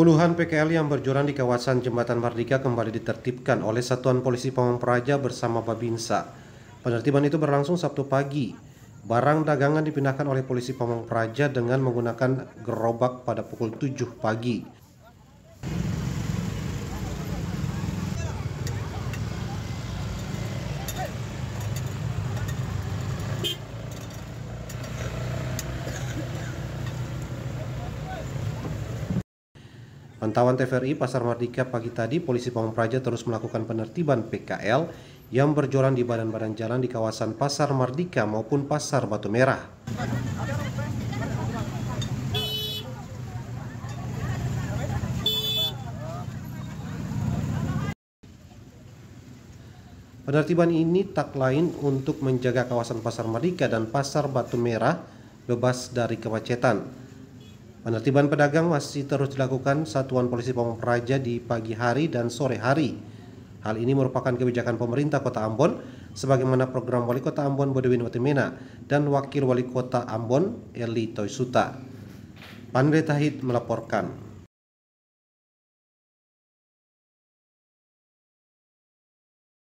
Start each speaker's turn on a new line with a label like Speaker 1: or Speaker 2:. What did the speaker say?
Speaker 1: Puluhan PKL yang berjualan di kawasan Jembatan Mardika kembali ditertibkan oleh Satuan Polisi Pamong Praja bersama Babinsa. Penertiban itu berlangsung Sabtu pagi. Barang dagangan dipindahkan oleh polisi Pamong Praja dengan menggunakan gerobak pada pukul 7 pagi. Pantauan TVRI Pasar Mardika pagi tadi, polisi Pamong Praja terus melakukan penertiban PKL yang berjualan di badan-badan jalan di kawasan Pasar Mardika maupun Pasar Batu Merah. Penertiban ini tak lain untuk menjaga kawasan Pasar Mardika dan Pasar Batu Merah bebas dari kemacetan. Penertiban pedagang masih terus dilakukan Satuan Polisi Pamong Praja di pagi hari dan sore hari. Hal ini merupakan kebijakan pemerintah Kota Ambon sebagaimana program Wali Kota Ambon Bodewin Watimena dan Wakil Wali Kota Ambon Eli Toisuta. Pandre Tahid melaporkan.